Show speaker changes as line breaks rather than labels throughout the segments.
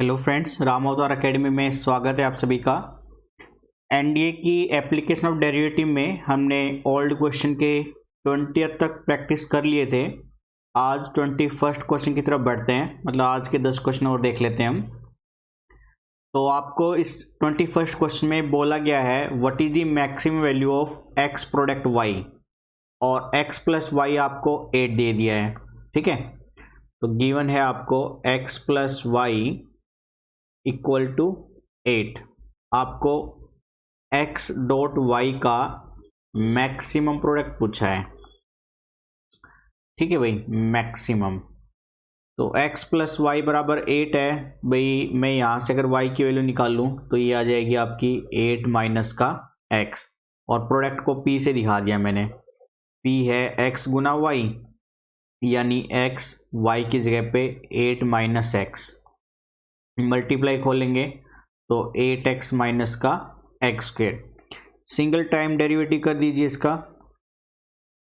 Hello friends, Ram अवतार academy में स्वागत है आप सभी का। एनडीए की एप्लीकेशन ऑफ डेरिवेटिव में हमने ओल्ड क्वेश्चन के 20th तक प्रैक्टिस कर लिए थे। आज 21st क्वेश्चन की तरफ बढ़ते हैं, मतलब आज के 10 क्वेश्चन और देख लेते हैं हम। तो आपको इस 21st क्वेश्चन में बोला गया है what is the maximum value of x product y, और एक्स प्लस वाई आपको 8 दे दिया है। ठीक है, तो गिवन है आपको x plus y equal to 8। आपको x डॉट वाई का मैक्सिमम प्रोडक्ट पूछा है। ठीक है भाई, मैक्सिमम। तो x प्लस वाई बराबर 8 है भाई। मैं यहाँ से अगर y की वैल्यू निकाल लूँ तो ये आ जाएगी आपकी 8 माइनस का x, और प्रोडक्ट को p से दिखा दिया मैंने। p है x गुना y, यानी x y की जगह पे 8 माइनस एक्स, मल्टीप्लाई खोलेंगे तो 8x माइनस का x square. Single time derivative कर दीजिए इसका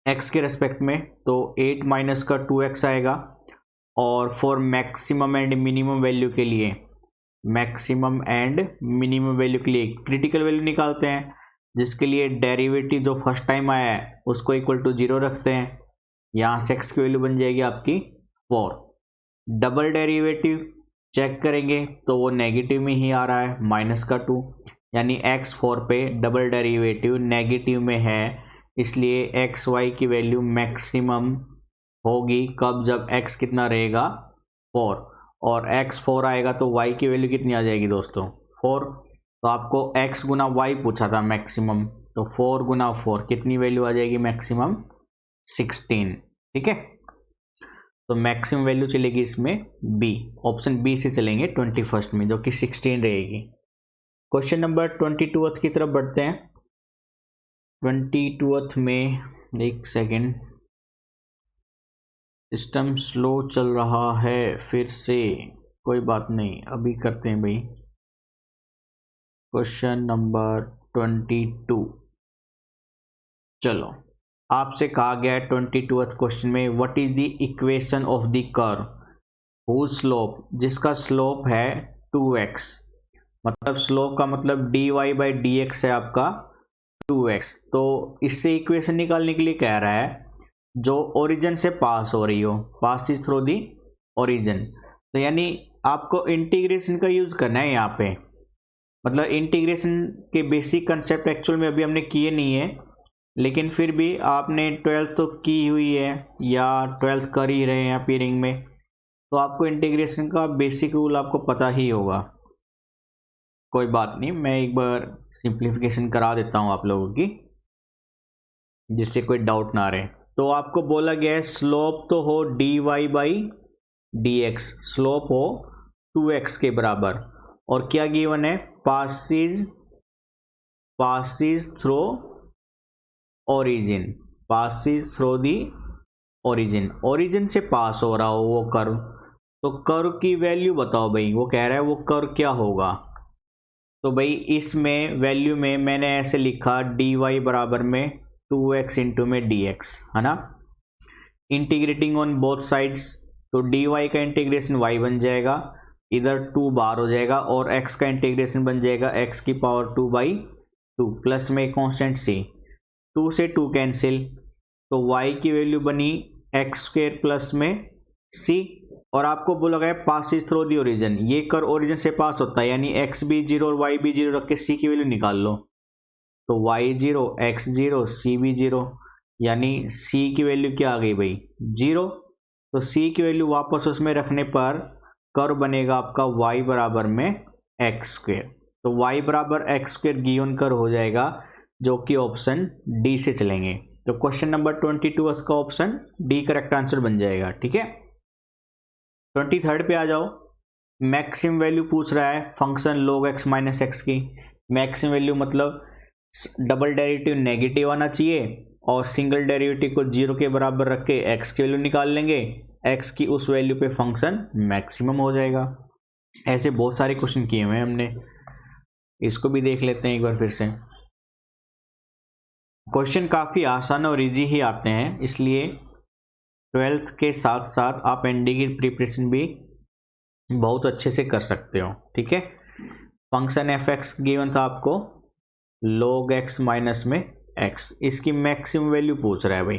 x के रेस्पेक्ट में, तो 8 माइनस का 2x आएगा। और for maximum and minimum value के लिए, मैक्सिमम एंड मिनिमम वैल्यू के लिए क्रिटिकल वैल्यू निकालते हैं, जिसके लिए डेरिवेटिव जो फर्स्ट टाइम आया है उसको इक्वल टू 0 रखते हैं। यहाँ से x की वैल्यू बन जाएगी आपकी 4। डबल डेरिवेटिव चेक करेंगे तो वो नेगेटिव में ही आ रहा है, माइनस का 2, यानी x4 पे डबल डेरिवेटिव नेगेटिव में है, इसलिए एक्स वाई की वैल्यू मैक्सिमम होगी कब, जब x कितना रहेगा 4, और x4 आएगा तो y की वैल्यू कितनी आ जाएगी दोस्तों 4। तो आपको x गुना y पूछा था मैक्सिमम, तो 4 गुना 4 कितनी वैल्यू आ जाएगी मैक्सिमम 16। ठीक है, तो मैक्सिमम वैल्यू चलेगी इसमें बी, ऑप्शन बी से चलेंगे 21st में, जो कि 16 रहेगी। क्वेश्चन नंबर 22th की तरफ बढ़ते हैं। 22th में एक सेकेंड, सिस्टम स्लो चल रहा है फिर से, कोई बात नहीं, अभी करते हैं भाई। क्वेश्चन नंबर 22, चलो आपसे कहा गया है 22th क्वेश्चन में what is the equation of the curve whose slope, जिसका स्लोप है 2x, मतलब स्लोप का मतलब dy बाई डी एक्स है आपका 2x। तो इससे इक्वेशन निकालने के लिए कह रहा है जो ओरिजिन से पास हो रही हो, पास इज थ्रू दी ओरिजिन। तो यानी आपको इंटीग्रेशन का यूज करना है यहाँ पे, मतलब इंटीग्रेशन के बेसिक कंसेप्ट एक्चुअल में अभी हमने किए नहीं है, लेकिन फिर भी आपने 12th तो की हुई है या 12th कर ही रहे हैं पीरिंग में, तो आपको इंटीग्रेशन का बेसिक रूल आपको पता ही होगा। कोई बात नहीं, मैं एक बार सिंप्लीफिकेशन करा देता हूँ आप लोगों की, जिससे कोई डाउट ना रहे। तो आपको बोला गया है स्लोप तो हो dy by D x, slope हो 2x के बराबर, और क्या गिवन है passes through origin, passes through the origin, origin से पास हो रहा हो वो कर्व। तो कर्व की वैल्यू बताओ भाई, वो कह रहा है वो कर्व क्या होगा। तो भाई इसमें वैल्यू में मैंने ऐसे लिखा dy बराबर में 2x इंटू में dx, है ना, इंटीग्रेटिंग ऑन बोथ साइड्स, तो dy का इंटीग्रेशन y बन जाएगा, इधर 2 बाहर हो जाएगा, और x का इंटीग्रेशन बन जाएगा x की पावर 2 बाई 2, प्लस में कॉन्स्टेंट c, 2 से 2 कैंसिल, तो y की वैल्यू बनी एक्स स्क्वेयर प्लस में c। और आपको बोला गया पासिस थ्रू दी ओरिजिन, ये कर ओरिजिन से पास होता है, यानी x भी 0 और y भी 0 रख के c की वैल्यू निकाल लो, तो y 0 x 0 c भी 0, यानी c की वैल्यू क्या आ गई भाई 0। तो c की वैल्यू वापस उसमें रखने पर कर्व बनेगा आपका y बराबर में एक्स स्क्वेयर, तो y बराबर एक्स स्क्वेयर गिवन कर्व हो जाएगा, जो कि ऑप्शन डी से चलेंगे। तो क्वेश्चन नंबर 22 का ऑप्शन डी करेक्ट आंसर बन जाएगा। ठीक है, 23rd पे आ जाओ। मैक्सिमम वैल्यू पूछ रहा है function log x minus x की। मैक्सिमम वैल्यू मतलब डबल डेरिवेटिव नेगेटिव आना चाहिए, और सिंगल डेरिवेटिव को 0 के बराबर रख के x की वैल्यू निकाल लेंगे, x की उस वैल्यू पे फंक्शन मैक्सिमम हो जाएगा। ऐसे बहुत सारे क्वेश्चन किए हुए हैं हमने, इसको भी देख लेते हैं एक बार फिर से। क्वेश्चन काफ़ी आसान और इजी ही आते हैं, इसलिए 12th के साथ साथ आप एनडी की प्रिपरेशन भी बहुत अच्छे से कर सकते हो। ठीक है, फंक्शन एफ एक्स गिवन था आपको log x माइनस में x, इसकी मैक्सिमम वैल्यू पूछ रहा है भाई।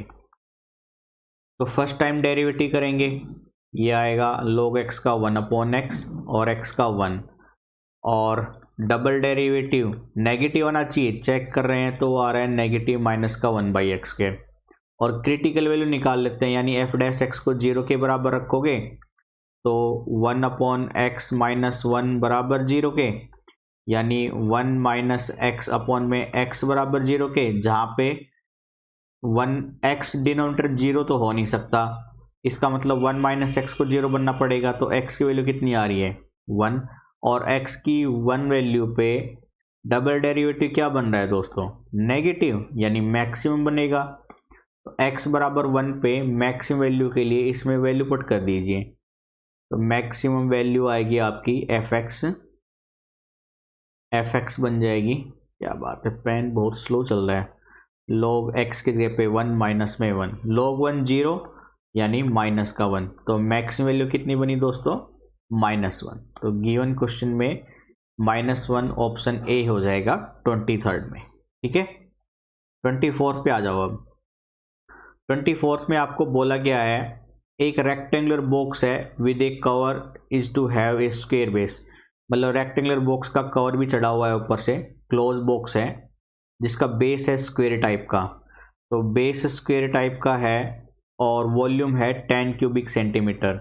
तो फर्स्ट टाइम डेरिवेटिव करेंगे, ये आएगा log x का 1/x और x का 1, और डबल डेरिवेटिव नेगेटिव आना चाहिए, चेक कर रहे हैं तो आ रहा है नेगेटिव माइनस का 1/x के, और क्रिटिकल वैल्यू निकाल लेते हैं, यानी f डैश x को 0 के बराबर रखोगे तो 1/x माइनस 1 बराबर 0 के, यानी 1 माइनस एक्स अपॉन में x बराबर 0 के, जहाँ पे 1x डिनोमिनेटर 0 तो हो नहीं सकता, इसका मतलब 1 माइनस एक्स को 0 बनना पड़ेगा। तो x की वैल्यू कितनी आ रही है 1, और x की 1 वैल्यू पे डबल डेरिवेटिव क्या बन रहा है दोस्तों नेगेटिव, यानी मैक्सिमम बनेगा। तो x बराबर 1 पे मैक्सिमम वैल्यू के लिए इसमें वैल्यू पुट कर दीजिए, तो मैक्सिमम वैल्यू आएगी आपकी एफ एक्स बन जाएगी। क्या बात है, पेन बहुत स्लो चल रहा है। log x की जगह पे 1 माइनस में 1, log 1 0 यानी माइनस का 1, तो मैक्सिमम वैल्यू कितनी बनी दोस्तों -1। तो गिवन क्वेश्चन में -1 ऑप्शन ए हो जाएगा 23rd में। ठीक है, 24th पे आ जाओ। अब 24th में आपको बोला गया है एक रेक्टेंगुलर बॉक्स है with a cover is to have a square base, मतलब रेक्टेंगुलर बॉक्स का कवर भी चढ़ा हुआ है ऊपर से, क्लोज बॉक्स है जिसका बेस है स्क्वायर टाइप का, तो बेस स्क्वायर टाइप का है और वॉल्यूम है 10 क्यूबिक सेंटीमीटर,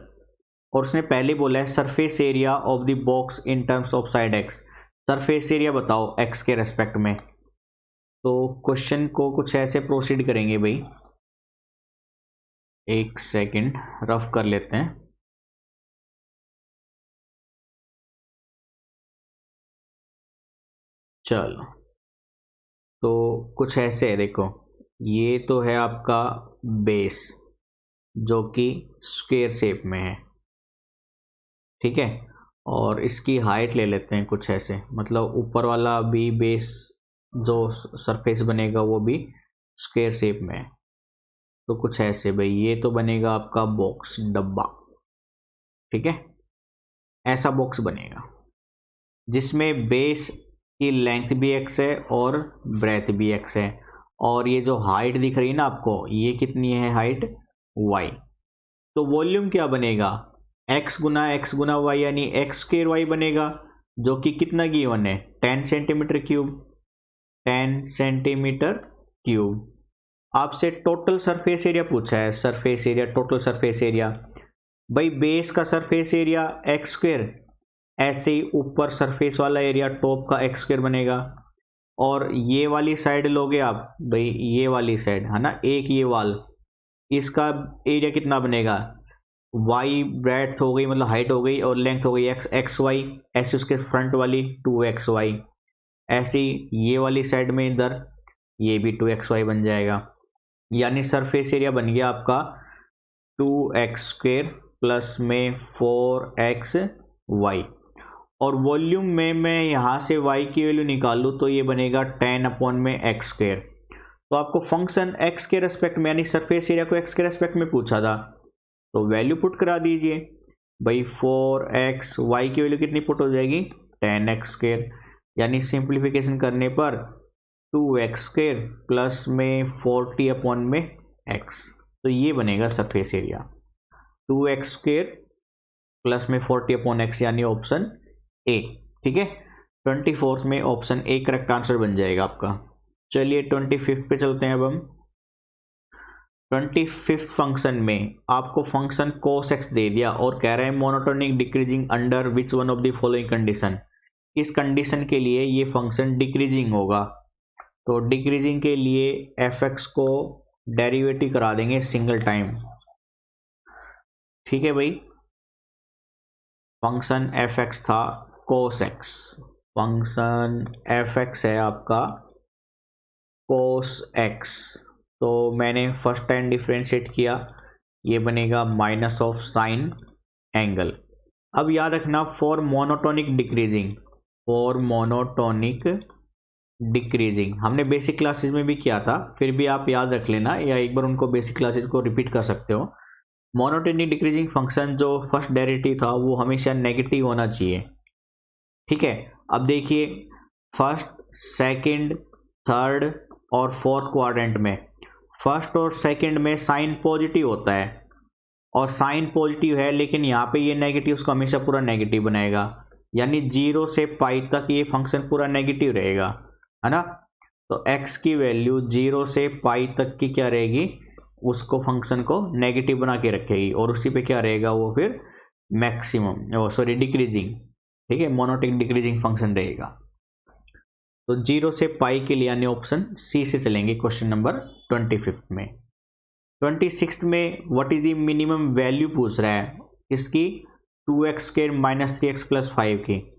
और उसने पहले बोला है surface area of the box in terms of side x, surface area बताओ एक्स के रेस्पेक्ट में। तो क्वेश्चन को कुछ ऐसे प्रोसीड करेंगे भाई, एक सेकंड रफ कर लेते हैं। चलो, तो कुछ ऐसे है, देखो ये तो है आपका बेस जो कि स्क्वायर शेप में है। ठीक है, और इसकी हाइट ले लेते हैं कुछ ऐसे, मतलब ऊपर वाला भी बेस जो सरफेस बनेगा वो भी स्क्वायर शेप में है। तो कुछ ऐसे भाई, ये तो बनेगा आपका बॉक्स डब्बा। ठीक है, ऐसा बॉक्स बनेगा जिसमें बेस की लेंथ भी x है और ब्रेथ भी x है, और ये जो हाइट दिख रही है ना आपको, ये कितनी है हाइट y। तो वॉल्यूम क्या बनेगा x गुना y, यानी x स्क्वायर y बनेगा, जो कि कितना गिवन है 10 सेंटीमीटर क्यूब, 10 सेंटीमीटर क्यूब। आपसे टोटल सरफेस एरिया पूछा है, surface area, total surface area, भाई बेस का सरफेस एरिया एक्स स्क्वायर, ऐसे ही ऊपर सरफेस वाला एरिया टॉप का एक्स स्क्वायर बनेगा, और ये वाली साइड लोगे आप भाई, ये वाली साइड है ना, एक ये वाल, इसका एरिया कितना बनेगा y ब्रेड्थ हो गई, मतलब हाइट हो गई, और लेंथ हो गई एक्स वाई, ऐसे उसके फ्रंट वाली 2xy, ऐसे ही ये वाली साइड में इधर ये भी 2xy बन जाएगा, यानी सरफेस एरिया बन गया आपका 2x स्क्वायर प्लस में 4xy, और वॉल्यूम में मैं यहाँ से y की वैल्यू निकालूँ तो ये बनेगा 10 में x स्क्वायर। तो आपको फंक्शन x के रेस्पेक्ट में, यानी सरफेस एरिया को x के रेस्पेक्ट में पूछा था, तो वैल्यू पुट करा दीजिए भाई, 4x, y की वैल्यू कितनी पुट हो जाएगी 10x स्क्वायर, यानी सिंप्लीफिकेशन करने पर 2x स्क्वायर प्लस में 40 में x, तो ये बनेगा surface area 2x square plus में 40 यानी ऑप्शन ए। ठीक है, 24th में ऑप्शन ए करेक्ट आंसर बन जाएगा आपका। चलिए 25th पे चलते हैं। अब हम 25th फंक्शन में आपको फंक्शन cos x दे दिया और कह रहा है monotonic decreasing under which one of the following condition, इस कंडीशन के लिए ये फंक्शन डिक्रीजिंग होगा। तो डिक्रीजिंग के लिए एफ एक्स को डेरिवेटिव करा देंगे सिंगल टाइम। ठीक है भाई, फंक्शन एफ एक्स था cos x, function F x है आपका cos x, तो मैंने फर्स्ट टाइम डिफ्रेंशिएट किया, ये बनेगा माइनस ऑफ साइन एंगल। अब याद रखना for monotonic decreasing, for monotonic decreasing हमने बेसिक क्लासेस में भी किया था, फिर भी आप याद रख लेना या एक बार उनको बेसिक क्लासेस को रिपीट कर सकते हो। मोनोटोनिक डिक्रीजिंग फंक्शन जो फर्स्ट डेरिवेटिव था वो हमेशा नेगेटिव होना चाहिए। ठीक है, अब देखिए फर्स्ट, सेकंड, थर्ड और फोर्थ क्वाड्रेंट में फर्स्ट और सेकंड में साइन पॉजिटिव होता है और साइन पॉजिटिव है, लेकिन यहाँ पे ये नेगेटिव, उसको हमेशा पूरा नेगेटिव बनाएगा, यानी 0 से पाई तक ये फंक्शन पूरा नेगेटिव रहेगा, है ना। तो x की वैल्यू 0 से पाई तक की क्या रहेगी, उसको फंक्शन को नेगेटिव बना के रखेगी और उसी पे क्या रहेगा वो फिर मैक्सिमम सॉरी डिक्रीजिंग, ठीक है, मोनोटोनिक डिक्रीजिंग फंक्शन रहेगा। तो 0 से पाई के लिए यानी ऑप्शन सी से चलेंगे क्वेश्चन नंबर 25 में। 26 में what is the minimum value पूछ रहा है इसकी, 2x² - 3x + 5 की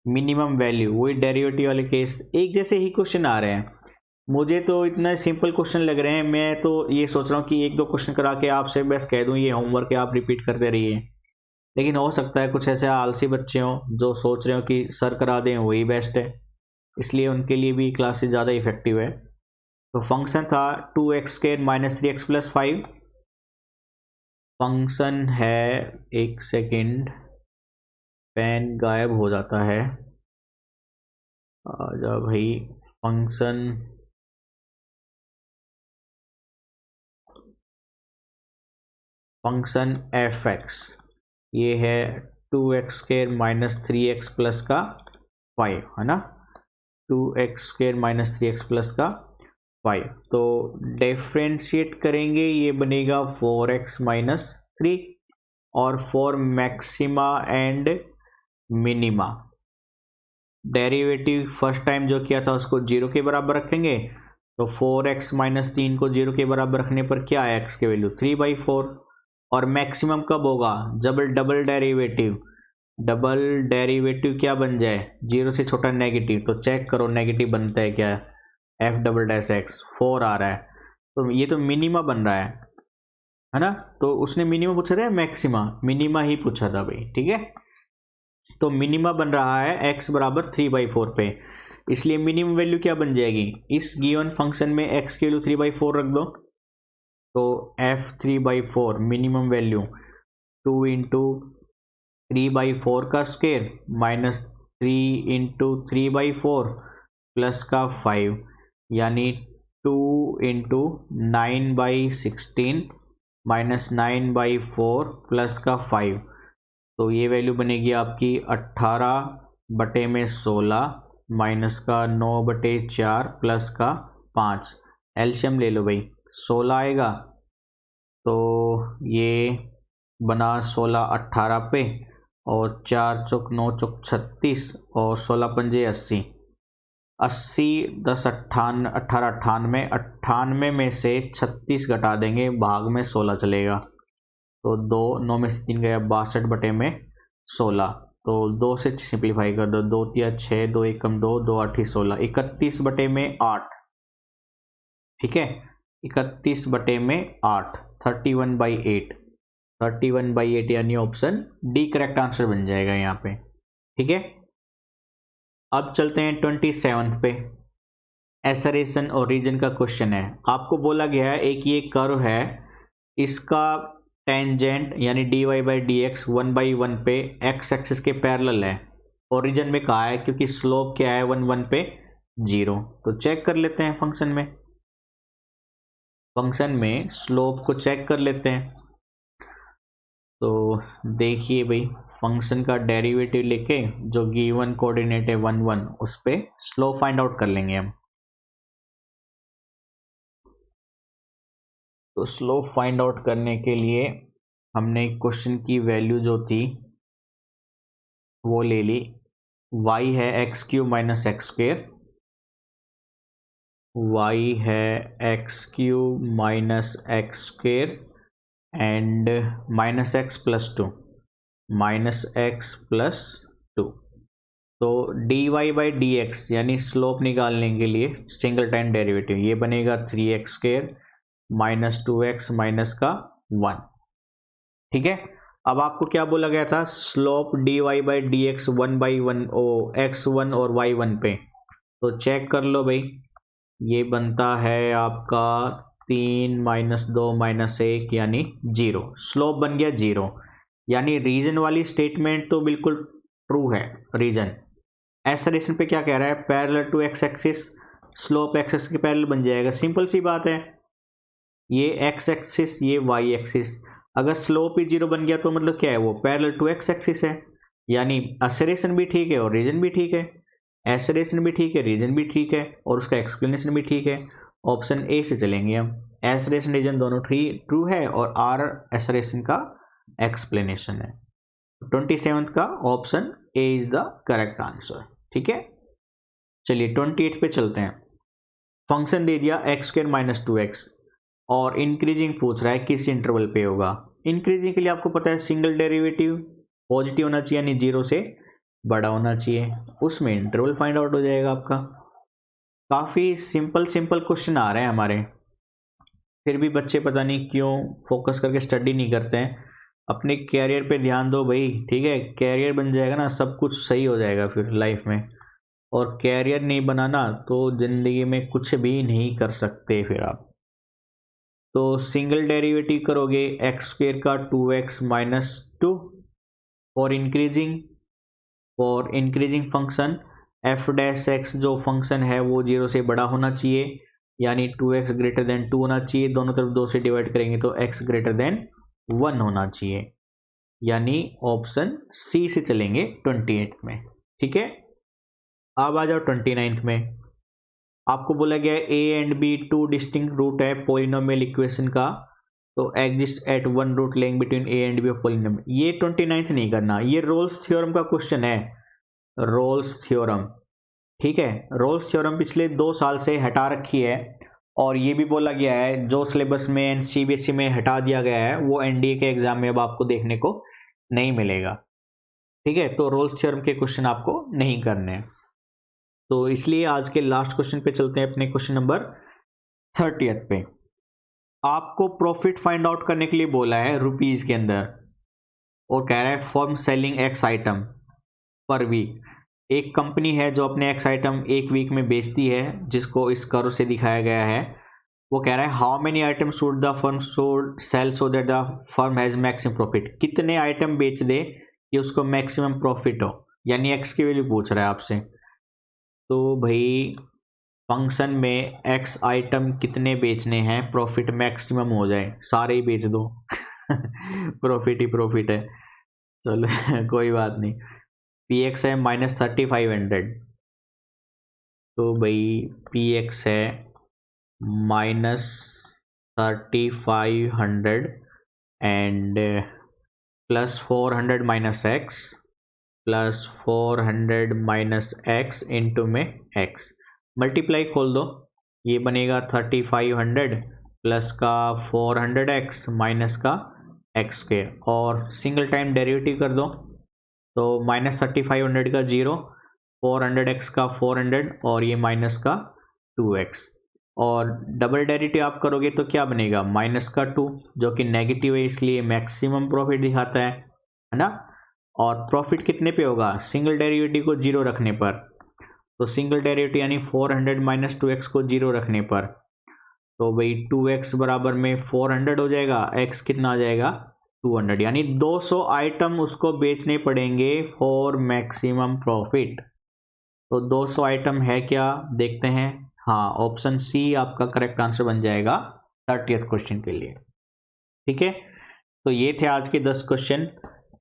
मिनिमम वैल्यू, वही डेरिवेटिव वाले केस, एक जैसे ही क्वेश्चन आ रहे हैं। मुझे तो इतना सिंपल क्वेश्चन लग रहे हैं, मैं तो ये सोच रहा हूँ कि 1-2 क्वेश्चन करा के आपसे बस कह दूँ ये होमवर्क है, आप रिपीट करते रहिए। लेकिन हो सकता है कुछ ऐसे आलसी बच्चे हों जो सोच रहे हो कि सर करा दें वही बेस्ट है, इसलिए उनके लिए भी क्लासेस ज़्यादा इफेक्टिव है। तो फंक्शन था 2x² - 3x + 5। फंक्शन है, एक सेकेंड पेन गायब हो जाता है, आजा भाई। फंक्शन f(x) ये है 2x² - 3x + का 5, है ना, 2x² - 3x + का 5। तो डिफ्रेंशिएट करेंगे, ये बनेगा 4x - 3 और for maxima and minima derivative first time जो किया था उसको 0 के बराबर रखेंगे, तो 4x - 3 को 0 के बराबर रखने पर क्या है x की वैल्यू 3/4। और मैक्सिमम कब होगा, जब डबल डेरिवेटिव क्या बन जाए, 0 से छोटा नेगेटिव, तो चेक करो नेगेटिव बनता है क्या, f"(x) 4 आ रहा है, तो ये तो मिनिमा बन रहा है ना। तो उसने मिनिमा पूछा था, मिनिमा ही पूछा था भाई, ठीक है। तो मिनिमा बन रहा है x = 3/4 पे, इसलिए मिनिमम वैल्यू क्या बन जाएगी, इस गिवन फंक्शन में x की वैल्यू 3/4 रख दो, तो f 3/4 मिनिमम वैल्यू 2 × 3/4 का स्क्वायर -3 × 3/4 प्लस का 5, यानी 2 × 9/16 -9/4 प्लस का 5। तो ये वैल्यू बनेगी आपकी 18/16 माइनस का 9/4 प्लस का 5। एलसीएम ले लो भाई, 16 आएगा, तो ये बना 16 18 पे, और 4 × 9 = 36 और 16 पंजे 80, 80 10 98 18 98, 98 में से 36 घटा देंगे, भाग में 16 चलेगा, तो 2 9 में से 3 गया, 62/16। तो 2 से सिंप्लीफाई कर दो, 2 × 6 2 × 1 2 2 8 16, 31/8, ठीक है, 31/8 31/8, 31/8 यानी ऑप्शन डी करेक्ट आंसर बन जाएगा यहाँ पे, ठीक है। अब चलते हैं 27 पे, एसरेशन और रीजन का क्वेश्चन है। आपको बोला गया है एक ये कर्व है, इसका टेंजेंट यानी dy/dx 1/1 पे x एक्सिस के पैरेलल है, ओरिजिन में कहा है क्योंकि स्लोप क्या है 1/1 पे 0। तो चेक कर लेते हैं फंक्शन में स्लोप को चेक कर लेते हैं। तो देखिए भाई, फंक्शन का डेरिवेटिव लेके जो गिवन कोऑर्डिनेट है 1/1 उस पे स्लोप फाइंड आउट कर लेंगे हम। तो स्लोप फाइंड आउट करने के लिए हमने क्वेश्चन की वैल्यू जो थी वो ले ली, y है x³ - x², y है x³ - x² and -x + 2 -x + 2। तो dy/dx यानी स्लोप निकालने के लिए सिंगल टाइम डेरिवेटिव ये बनेगा 3x² - 2x - 1, ठीक है। अब आपको क्या बोला गया था, स्लोप dy/dx 1/1 x1 और y1 पे, तो चेक कर लो भाई, ये बनता है आपका 3 -2 -1 यानी 0। स्लोप बन गया 0, यानी रीजन वाली स्टेटमेंट तो बिल्कुल ट्रू है। रीजन एक्सेलरेशन पे क्या कह रहा है, parallel to x axis, slope x axis के पैरेलल बन जाएगा। सिंपल सी बात है, ये एक्स एक्सिस ये वाई एक्सिस, अगर स्लोप ही 0 बन गया तो मतलब क्या है, वो पैरेलल टू एक्स एक्सिस है, यानी एक्सेलरेशन भी ठीक है और रीजन भी ठीक है। एक्सेलरेशन भी ठीक है, रीजन भी ठीक है और उसका एक्सप्लेनेशन भी ठीक है। ऑप्शन ए से चलेंगे हम। एक्सेलरेशन रीजन दोनों ट्रू है और आर एक्सेलरेशन का एक्सप्लेनेशन है। 27th का option A is the correct answer. ठीक है, चलिए 28 पे चलते हैं। फंक्शन दे दिया x² - 2x और इंक्रीजिंग पूछ रहा है किस इंटरवल पे होगा। इंक्रीजिंग के लिए आपको पता है सिंगल डेरिवेटिव पॉजिटिव होना चाहिए, यानी 0 से बड़ा होना चाहिए, उसमें इंटरवल फाइंड आउट हो जाएगा आपका। काफ़ी सिंपल क्वेश्चन आ रहे हैं हमारे, फिर भी बच्चे पता नहीं क्यों फोकस करके स्टडी नहीं करते हैं। अपने कैरियर पे ध्यान दो भाई, ठीक है, कैरियर बन जाएगा ना सब कुछ सही हो जाएगा फिर लाइफ में, और कैरियर नहीं बनाना तो ज़िंदगी में कुछ भी नहीं कर सकते फिर आप। तो सिंगल डेरिवेटिव करोगे x² का 2x - 2 for increasing function f' जो फंक्शन है वो 0 से बड़ा होना चाहिए, यानी 2x > 2 होना चाहिए। दोनों तरफ 2 से डिवाइड करेंगे तो x > 1 होना चाहिए, यानी ऑप्शन सी से चलेंगे 28 में। ठीक है, अब आ जाओ 29 में। आपको बोला गया है a and b 2 distinct root है पॉलिनोमियल इक्वेशन का, तो exist at 1 root lying between a and b of polynomial. ये 29th नहीं करना, ये रोल्स थ्योरम का क्वेश्चन है, रोल्स थ्योरम। ठीक है, रोल्स थ्योरम पिछले 2 साल से हटा रखी है, और ये भी बोला गया है जो सिलेबस में CBSE में हटा दिया गया है वो NDA के एग्जाम में अब आपको देखने को नहीं मिलेगा। ठीक है, तो रोल्स थ्योरम के क्वेश्चन आपको नहीं करने हैं, तो इसलिए आज के लास्ट क्वेश्चन पे चलते हैं, अपने क्वेश्चन नंबर 30th पे। आपको प्रॉफिट फाइंड आउट करने के लिए बोला है रुपीज के अंदर, और कह रहा है firm selling x item per week. एक कंपनी है जो अपने एक्स आइटम एक वीक में बेचती है, जिसको इस कर्व से दिखाया गया है। वो कह रहा है how many item should the firm sell so that the firm has maximum profit. कितने आइटम बेच दे कि उसको मैक्सिमम प्रॉफिट हो, यानी एक्स की वैल्यू पूछ रहा है आपसे। तो भाई फंक्शन में एक्स आइटम कितने बेचने हैं, प्रॉफिट मैक्सिमम हो जाए, सारे ही बेच दो प्रॉफिट ही प्रॉफिट है, चलो कोई बात नहीं। पी एक्स है -3500, तो भाई पी एक्स है -3500 and +400 - x plus 400 - x into में x, मल्टीप्लाई खोल दो, ये बनेगा 3500 प्लस का 400x माइनस का x², और सिंगल टाइम डेरिवेटिव कर दो, तो -3500 का 0, 400x का 400 और ये माइनस का 2x, और डबल डेरिवेटिव आप करोगे तो क्या बनेगा -2, जो कि नेगेटिव है इसलिए मैक्सिमम प्रॉफिट दिखाता है ना। और प्रॉफिट कितने पे होगा, सिंगल डेरिवेटिव को 0 रखने पर, तो सिंगल डेरिवेटिव यानी 400 - 2x को 0 रखने पर, तो भाई 2x बराबर में 400 हो जाएगा, x कितना आ जाएगा 200, यानी 200 आइटम उसको बेचने पड़ेंगे फॉर मैक्सिमम प्रॉफिट। तो 200 आइटम है क्या, देखते हैं। हाँ, ऑप्शन सी आपका करेक्ट आंसर बन जाएगा 30th क्वेश्चन के लिए। ठीक है, तो ये थे आज के 10 क्वेश्चन,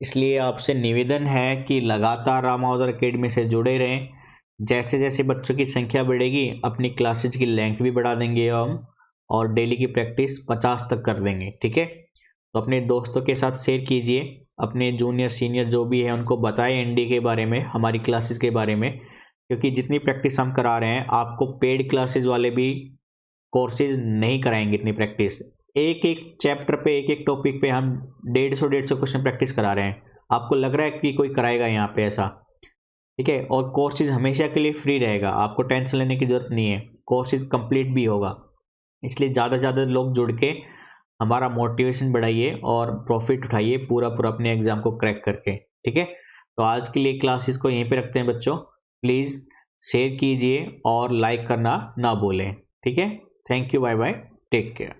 इसलिए आपसे निवेदन है कि लगातार रामावतार अकेडमी से जुड़े रहें। जैसे जैसे बच्चों की संख्या बढ़ेगी अपनी क्लासेज की लेंथ भी बढ़ा देंगे हम, और डेली की प्रैक्टिस 50 तक कर देंगे। ठीक है, तो अपने दोस्तों के साथ शेयर कीजिए, अपने जूनियर सीनियर जो भी है उनको बताएं NDA के बारे में, हमारी क्लासेस के बारे में, क्योंकि जितनी प्रैक्टिस हम करा रहे हैं आपको पेड क्लासेज वाले भी कोर्सेज नहीं कराएंगे इतनी प्रैक्टिस। एक एक चैप्टर पे एक एक टॉपिक पे हम 150 क्वेश्चन प्रैक्टिस करा रहे हैं। आपको लग रहा है कि कोई कराएगा यहाँ पे ऐसा? ठीक है, और कोर्सेज हमेशा के लिए फ्री रहेगा, आपको टेंशन लेने की जरूरत नहीं है, कोर्सेज कंप्लीट भी होगा। इसलिए ज़्यादा से ज़्यादा लोग जुड़ के हमारा मोटिवेशन बढ़ाइए और प्रॉफिट उठाइए पूरा अपने एग्जाम को क्रैक करके। ठीक है, तो आज के लिए क्लासेस को यहीं पे रखते हैं बच्चों, प्लीज़ शेयर कीजिए और लाइक करना ना भूलें। ठीक है, thank you, bye bye, take care.